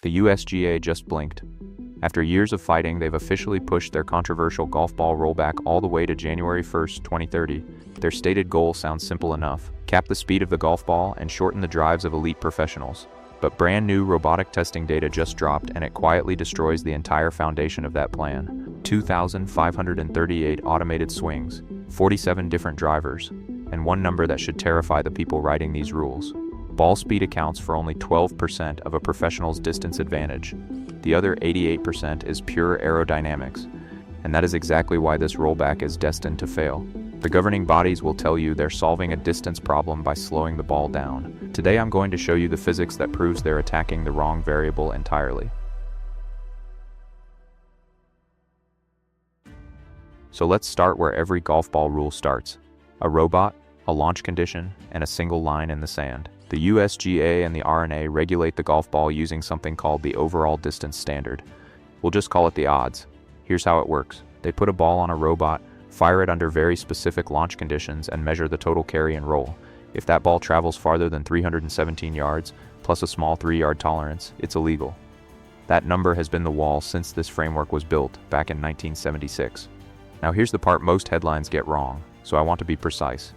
The USGA just blinked. After years of fighting, they've officially pushed their controversial golf ball rollback all the way to January 1st, 2030. Their stated goal sounds simple enough: cap the speed of the golf ball and shorten the drives of elite professionals. But brand new robotic testing data just dropped, and it quietly destroys the entire foundation of that plan. 2,538 automated swings, 47 different drivers, and one number that should terrify the people writing these rules. Ball speed accounts for only 12% of a professional's distance advantage. The other 88% is pure aerodynamics, and that is exactly why this rollback is destined to fail. The governing bodies will tell you they're solving a distance problem by slowing the ball down. Today I'm going to show you the physics that proves they're attacking the wrong variable entirely. So let's start where every golf ball rule starts: a robot, a launch condition, and a single line in the sand. The USGA and the R&A regulate the golf ball using something called the overall distance standard. We'll just call it the odds. Here's how it works. They put a ball on a robot, fire it under very specific launch conditions, and measure the total carry and roll. If that ball travels farther than 317 yards, plus a small 3-yard tolerance, it's illegal. That number has been the wall since this framework was built, back in 1976. Now here's the part most headlines get wrong, so I want to be precise.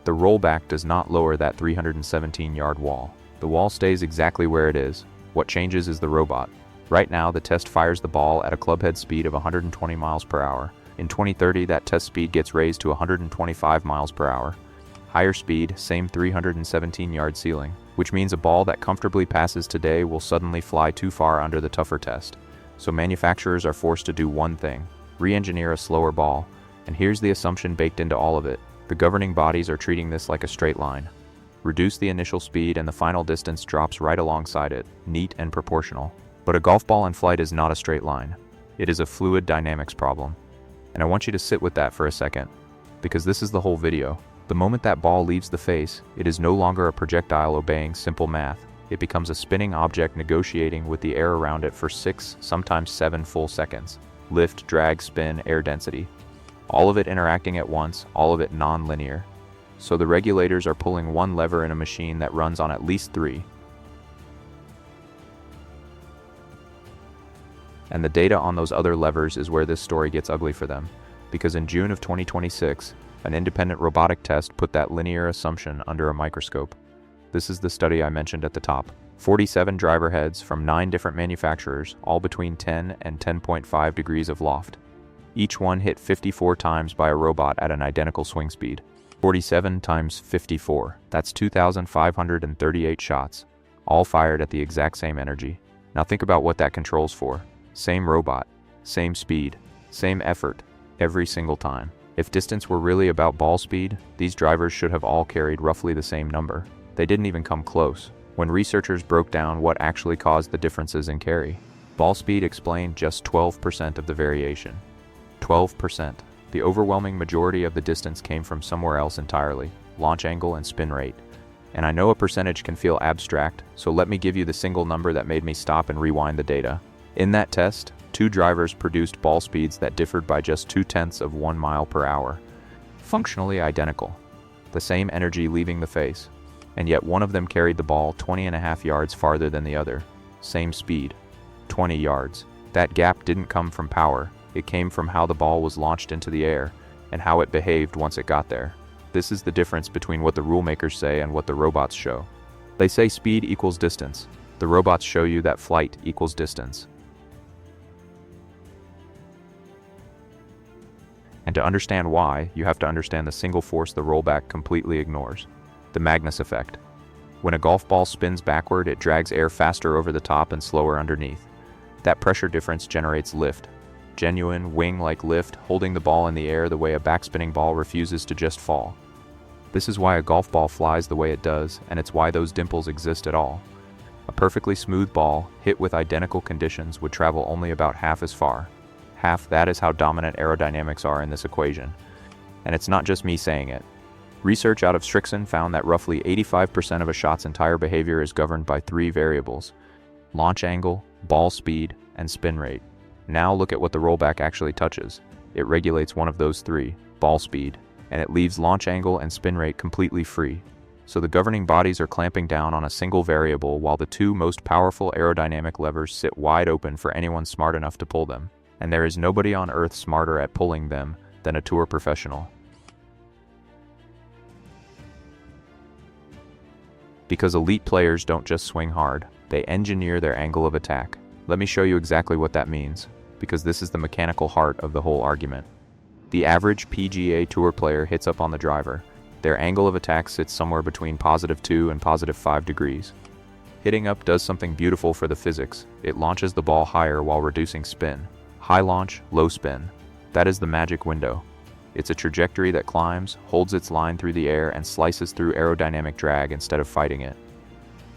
The rollback does not lower that 317-yard wall. The wall stays exactly where it is. What changes is the robot. Right now, the test fires the ball at a clubhead speed of 120 miles per hour. In 2030, that test speed gets raised to 125 miles per hour. Higher speed, same 317-yard ceiling, which means a ball that comfortably passes today will suddenly fly too far under the tougher test. So manufacturers are forced to do one thing: re-engineer a slower ball. And here's the assumption baked into all of it. The governing bodies are treating this like a straight line. Reduce the initial speed and the final distance drops right alongside it, neat and proportional. But a golf ball in flight is not a straight line. It is a fluid dynamics problem. And I want you to sit with that for a second, because this is the whole video. The moment that ball leaves the face, it is no longer a projectile obeying simple math. It becomes a spinning object negotiating with the air around it for 6, sometimes 7 full seconds. Lift, drag, spin, air density. All of it interacting at once, all of it non-linear. So the regulators are pulling one lever in a machine that runs on at least 3. And the data on those other levers is where this story gets ugly for them, because in June of 2026, an independent robotic test put that linear assumption under a microscope. This is the study I mentioned at the top. 47 driver heads from 9 different manufacturers, all between 10 and 10.5 degrees of loft. Each one hit 54 times by a robot at an identical swing speed. 47 times 54, that's 2,538 shots, all fired at the exact same energy. Now think about what that controls for. Same robot, same speed, same effort, every single time. If distance were really about ball speed, these drivers should have all carried roughly the same number. They didn't even come close. When researchers broke down what actually caused the differences in carry, ball speed explained just 12% of the variation. 12%. The overwhelming majority of the distance came from somewhere else entirely: launch angle and spin rate. And I know a percentage can feel abstract, so let me give you the single number that made me stop and rewind the data. In that test, 2 drivers produced ball speeds that differed by just 0.2 mile per hour. Functionally identical. The same energy leaving the face. And yet one of them carried the ball 20.5 yards farther than the other. Same speed. 20 yards. That gap didn't come from power. It came from how the ball was launched into the air, and how it behaved once it got there. This is the difference between what the rule makers say and what the robots show. They say speed equals distance. The robots show you that flight equals distance. And to understand why, you have to understand the single force the rollback completely ignores: the Magnus effect. When a golf ball spins backward, it drags air faster over the top and slower underneath. That pressure difference generates lift. Genuine, wing-like lift, holding the ball in the air the way a backspinning ball refuses to just fall. This is why a golf ball flies the way it does, and it's why those dimples exist at all. A perfectly smooth ball, hit with identical conditions, would travel only about half as far. Half. That is how dominant aerodynamics are in this equation. And it's not just me saying it. Research out of Strixon found that roughly 85% of a shot's entire behavior is governed by 3 variables: launch angle, ball speed, and spin rate. Now look at what the rollback actually touches. It regulates one of those 3, ball speed, and it leaves launch angle and spin rate completely free. So the governing bodies are clamping down on a single variable while the two most powerful aerodynamic levers sit wide open for anyone smart enough to pull them. And there is nobody on Earth smarter at pulling them than a tour professional. Because elite players don't just swing hard, they engineer their angle of attack. Let me show you exactly what that means, because this is the mechanical heart of the whole argument. The average PGA Tour player hits up on the driver. Their angle of attack sits somewhere between +2 and +5 degrees. Hitting up does something beautiful for the physics. It launches the ball higher while reducing spin. High launch, low spin. That is the magic window. It's a trajectory that climbs, holds its line through the air, and slices through aerodynamic drag instead of fighting it.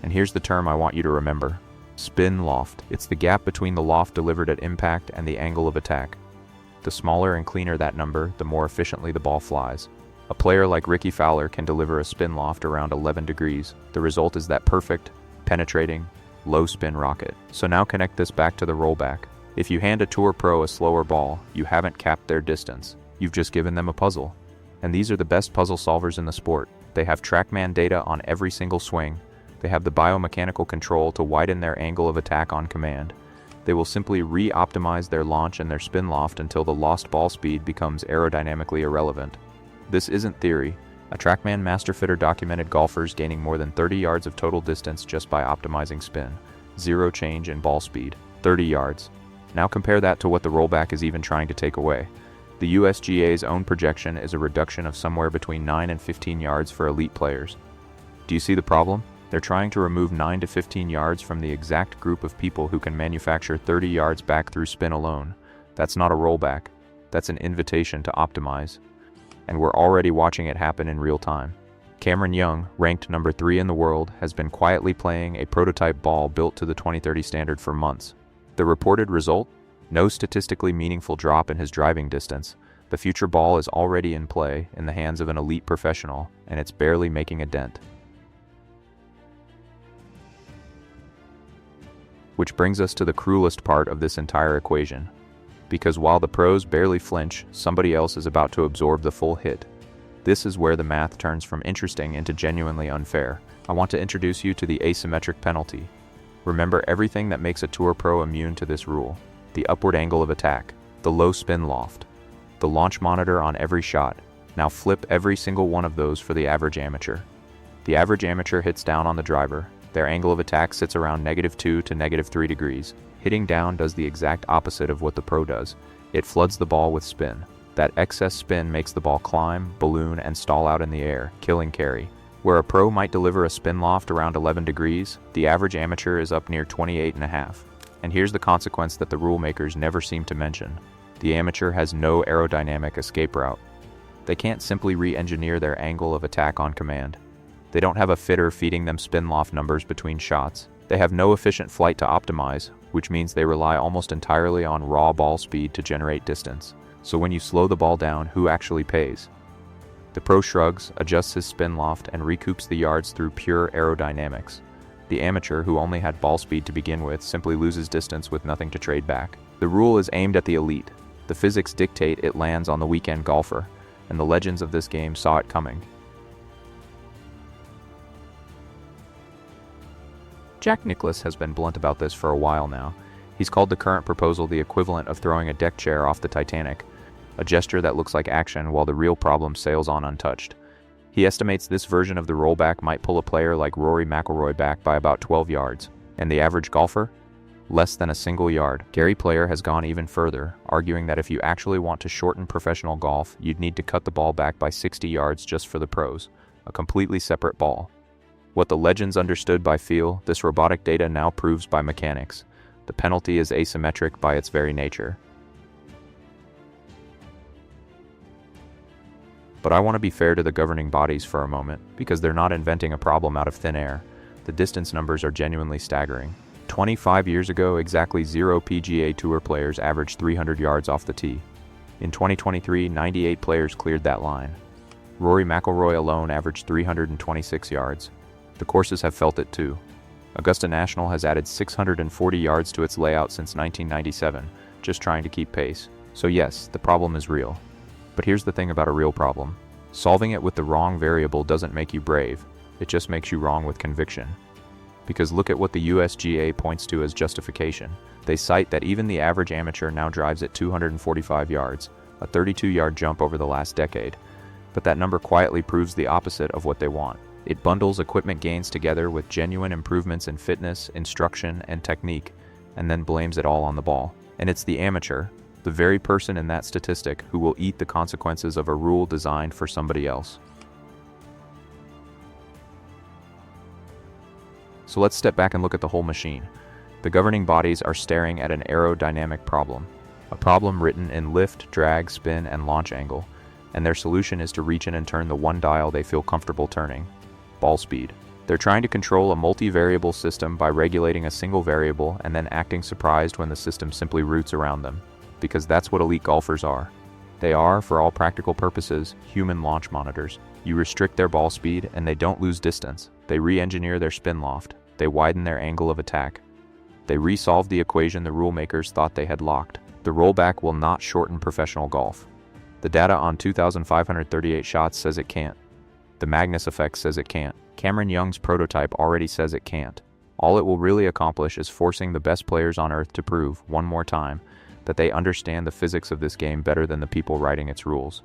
And here's the term I want you to remember. Spin loft. It's the gap between the loft delivered at impact and the angle of attack. The smaller and cleaner that number, the more efficiently the ball flies. A player like Ricky Fowler can deliver a spin loft around 11 degrees. The result is that perfect, penetrating, low spin rocket. So now connect this back to the rollback. If you hand a tour pro a slower ball, you haven't capped their distance. You've just given them a puzzle. And these are the best puzzle solvers in the sport. They have TrackMan data on every single swing. They have the biomechanical control to widen their angle of attack on command. They will simply re-optimize their launch and their spin loft until the lost ball speed becomes aerodynamically irrelevant. This isn't theory. A TrackMan master fitter documented golfers gaining more than 30 yards of total distance just by optimizing spin. Zero change in ball speed. 30 yards. Now compare that to what the rollback is even trying to take away. The USGA's own projection is a reduction of somewhere between 9 and 15 yards for elite players. Do you see the problem? They're trying to remove 9 to 15 yards from the exact group of people who can manufacture 30 yards back through spin alone. That's not a rollback. That's an invitation to optimize. And we're already watching it happen in real time. Cameron Young, ranked number 3 in the world, has been quietly playing a prototype ball built to the 2030 standard for months. The reported result? No statistically meaningful drop in his driving distance. The future ball is already in play in the hands of an elite professional, and it's barely making a dent. Which brings us to the cruelest part of this entire equation. Because while the pros barely flinch, somebody else is about to absorb the full hit. This is where the math turns from interesting into genuinely unfair. I want to introduce you to the asymmetric penalty. Remember everything that makes a tour pro immune to this rule. The upward angle of attack, the low spin loft, the launch monitor on every shot. Now flip every single one of those for the average amateur. The average amateur hits down on the driver. Their angle of attack sits around -2 to -3 degrees. Hitting down does the exact opposite of what the pro does. It floods the ball with spin. That excess spin makes the ball climb, balloon, and stall out in the air, killing carry. Where a pro might deliver a spin loft around 11 degrees, the average amateur is up near 28.5. And here's the consequence that the rule makers never seem to mention. The amateur has no aerodynamic escape route. They can't simply re-engineer their angle of attack on command. They don't have a fitter feeding them spin loft numbers between shots. They have no efficient flight to optimize, which means they rely almost entirely on raw ball speed to generate distance. So when you slow the ball down, who actually pays? The pro shrugs, adjusts his spin loft, and recoups the yards through pure aerodynamics. The amateur, who only had ball speed to begin with, simply loses distance with nothing to trade back. The rule is aimed at the elite. The physics dictate it lands on the weekend golfer, and the legends of this game saw it coming. Jack Nicklaus has been blunt about this for a while now. He's called the current proposal the equivalent of throwing a deck chair off the Titanic, a gesture that looks like action while the real problem sails on untouched. He estimates this version of the rollback might pull a player like Rory McIlroy back by about 12 yards, and the average golfer? Less than a single yard. Gary Player has gone even further, arguing that if you actually want to shorten professional golf, you'd need to cut the ball back by 60 yards just for the pros, a completely separate ball. What the legends understood by feel, this robotic data now proves by mechanics. The penalty is asymmetric by its very nature. But I want to be fair to the governing bodies for a moment, because they're not inventing a problem out of thin air. The distance numbers are genuinely staggering. 25 years ago, exactly 0 PGA Tour players averaged 300 yards off the tee. In 2023, 98 players cleared that line. Rory McIlroy alone averaged 326 yards. The courses have felt it too. Augusta National has added 640 yards to its layout since 1997, just trying to keep pace. So yes, the problem is real. But here's the thing about a real problem. Solving it with the wrong variable doesn't make you brave. it just makes you wrong with conviction. Because look at what the USGA points to as justification. They cite that even the average amateur now drives at 245 yards, a 32-yard jump over the last decade. But that number quietly proves the opposite of what they want. It bundles equipment gains together with genuine improvements in fitness, instruction, and technique, and then blames it all on the ball. And it's the amateur, the very person in that statistic, who will eat the consequences of a rule designed for somebody else. So let's step back and look at the whole machine. The governing bodies are staring at an aerodynamic problem, a problem written in lift, drag, spin, and launch angle, and their solution is to reach in and turn the one dial they feel comfortable turning: ball speed. They're trying to control a multi-variable system by regulating a single variable and then acting surprised when the system simply roots around them, because that's what elite golfers are. They are, for all practical purposes, human launch monitors. You restrict their ball speed and they don't lose distance. They re-engineer their spin loft. They widen their angle of attack. They resolve the equation the rule makers thought they had locked. The rollback will not shorten professional golf. The data on 2,538 shots says it can't. The Magnus effect says it can't. Cameron Young's prototype already says it can't. All it will really accomplish is forcing the best players on earth to prove, one more time, that they understand the physics of this game better than the people writing its rules.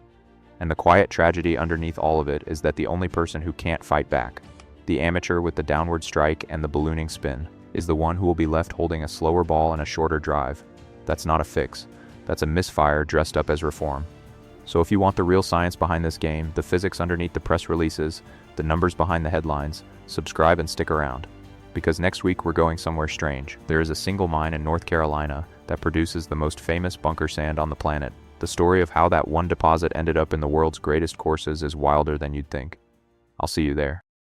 And the quiet tragedy underneath all of it is that the only person who can't fight back, the amateur with the downward strike and the ballooning spin, is the one who will be left holding a slower ball and a shorter drive. That's not a fix. That's a misfire dressed up as reform. So if you want the real science behind this game, the physics underneath the press releases, the numbers behind the headlines, subscribe and stick around. Because next week we're going somewhere strange. There is a single mine in North Carolina that produces the most famous bunker sand on the planet. The story of how that one deposit ended up in the world's greatest courses is wilder than you'd think. I'll see you there.